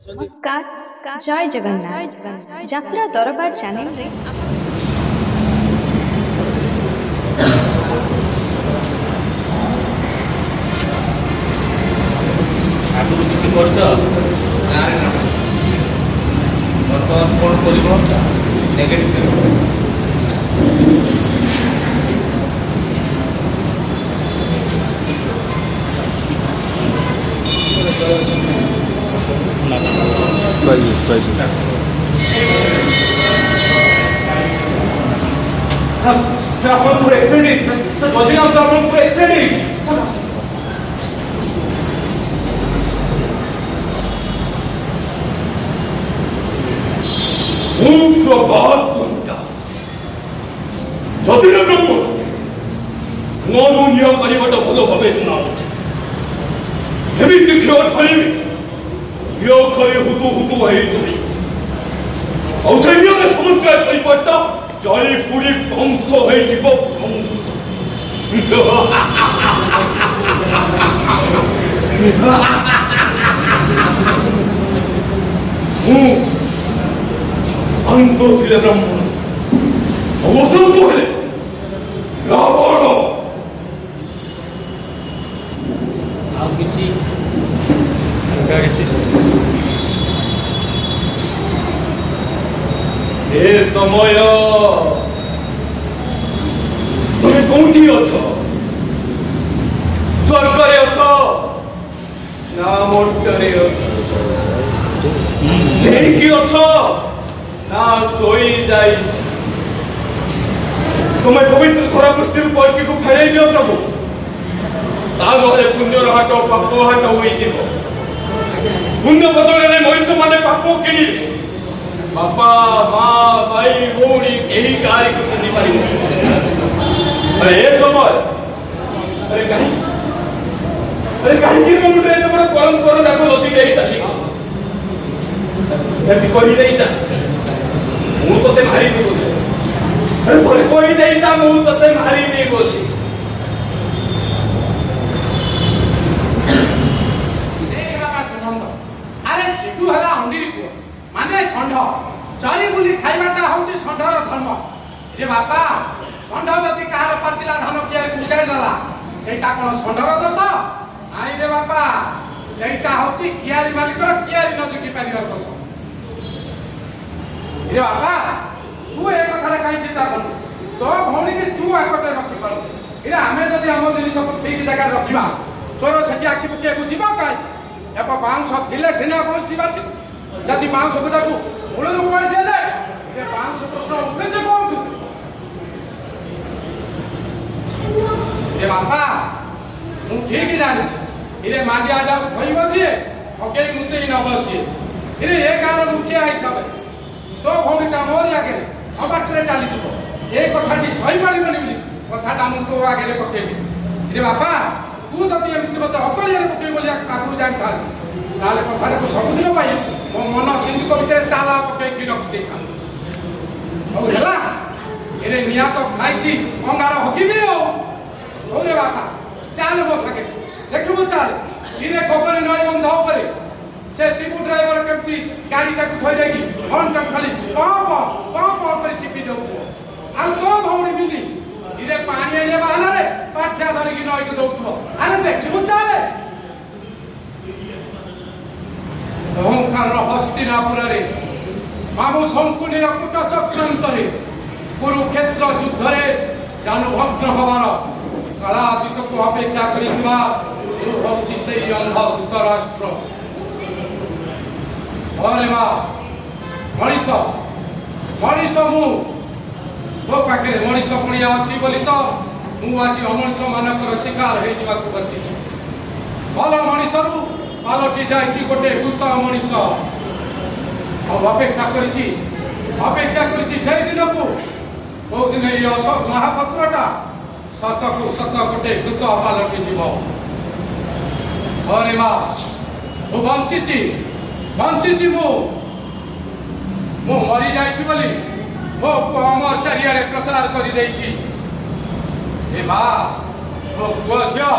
नमस्कार जय जगन्नाथ यात्रा दरबार चैनल रे ଆଗରୁ କିଛି କରିଛ ଗାଁରେ ନା ବର୍ତ୍ତମାନ କ'ଣ କରିବ ନେଗେଟିଭ୍ सर आपण पूरे एक्सीडेंट सर जल्दी आओ सर आपण पूरे एक्सीडेंट प्रभात घंटा ज्योतिर ब्रह्म दुनिया परिवार भल भाव चुना एमती क्षण धरवी खरे हुतु हुतु चली सैन्य समुद्र परिवारटा जली पुड़ी ध्वंस अंत थे ब्रह्म अवसंत हेले रावण ए समय तुम्हें कौटी अछ स्वर्गरे अछ ना मोटरे अछ जेकी अछ ना सोई जाई तुम्हें पवित्र खरा पृष्ठि पलटी को फेरे दियो प्रभु तागरे पुण्यर हाट पाप हाट होई जीव पुण्य बदले मनुष्य माने पाप किणी बापा माँ भाई भौणी केही कार्य को चिन्ह पारि अरे ए समय अरे कहीं की मुंडे तो बड़ा कलम करो जाको लती गई चली ऐसी कोई नहीं जा मु तो ते मारी नहीं बोले अरे कोई नहीं जा मु तो ते मारी नहीं बोली अरे सिद्धू हला हंडी को माने षंढ चरी बुली खाइबाटा होची षंढर धर्म रे बापा षंढ जति कार पाचिला धान किया कुटाई दला सेटा कोन षंढर दोष नाई रे बापा सेटा होची कियारी मालिकर कियारी न जकी पारिबार दोष रे बापा तू ए कथारे काई चिंता कर तो भौणी के तू आकटे रखि कर इरे आमे जदि हम जिनिस को ठीक जगह रखिबा चोर सेठी आखि पुके को जीवा काई एप बांस थिले सिना पहुंचीबा जदि बांस गुटा को मूल उपाड़ दिया जाए ये बांस प्रश्न उठे जे कोठु ए बापा मु ठीक जानि इरे मांडिया जा खइबो जे ओके मुते न बसी इरे ए गार मुखिया हिसाब तो भौणीटा मोर आगे अबाटरे चाली जबो ए कथाटी सही मारिबनी बोली कथाटा मु तो आगे पकेबी इरे बापा तू जदि एमिति मते हकलिया पकेबी बोली आकु जानि ताले कथाटा को सबुदिन पाई मो मन सिंधु भितर ताला पकई रखी देखा हेला एरे निया तो खाइची अंगार हगिबी हो रे बापा चाल मो सके देखबो चाल इरे खबर नई बंध ऊपर से सिपु ड्राइवर केमती गाड़ी ताकू थई देगी हॉर्न टक खाली पॉप कर चिपी दो आ तो भौणी बिली इरे पानी आने बहाना रे पाठ्या धरि की नई के दौथबो आने देखबो चाल अहंकार हस्तिनापुर मामू शंकुनीर कूट चक्रांतर कुरुक्षेत्र युद्ध में जानुभग्न हबार कालातीत को अपेक्षा कर अंध धृतराष्ट्र अरे माँ मनीष मनीष मो पाखे मनीष पुणिया अच्छी बोली तो मुझे अमनीष मानकर शिकार हो बसी भल मनीष पालटी जाइए गोटे भूत मनीष अपेक्षा कर दिन को कौ दिन ये अशोक महापत्रटा सत को सत गोटे भूत पालटी जीव अरे माँ मु बंची मु मरी जाइछि बोली मो पुआ अमर चारिआडे प्रचार कर देछि ए माँ मो पुआ झियो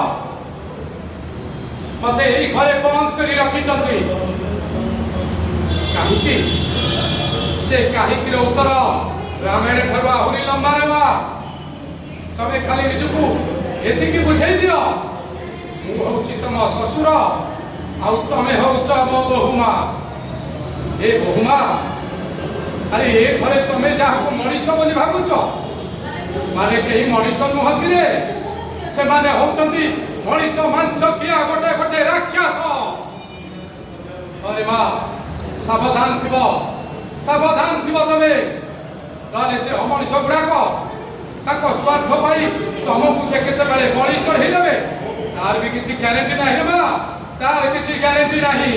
मते एई घरे बंद करी रखिछन्ती କାହିଁକି ସେ କାହିଁକିର ଉତ୍ତର ରାମାୟଣ ଠାରୁ ଆହୁରି ଲମ୍ବା ରେ ମା। ତମେ ଖାଲି ନିଜକୁ ଏତିକି ବୁଝେଇ ଦିଅ ମୁଁ ହଉଛି ତମ ଶ୍ୱଶୁର ଆଉ ତମେ ହଉଛ ମୋ ବୋହୁମା। ଏ ବୋହୁମା ଆରେ ଏ ଘରେ ତମେ ଯାହାକୁ ମଣିଷ ବୋଲି ଭାବୁଛ ମାନେ କେହି ମଣିଷ ନୁହନ୍ତି ରେ। ସେମାନେ ହଉଛନ୍ତି ମଣିଷ ମାଂସ ଖିଆ ଗୋଟେ ଗୋଟେ ରାକ୍ଷସ। अरे माँ सावधान थिब तबे नले से अमनिष गुड़ाक स्वार्थ पाई तुमको जे केते बेले बलि चढ़े देवे तार भी किसी ग्यारंटी नहीं माँ, तार किसी ग्यारंटी नहीं।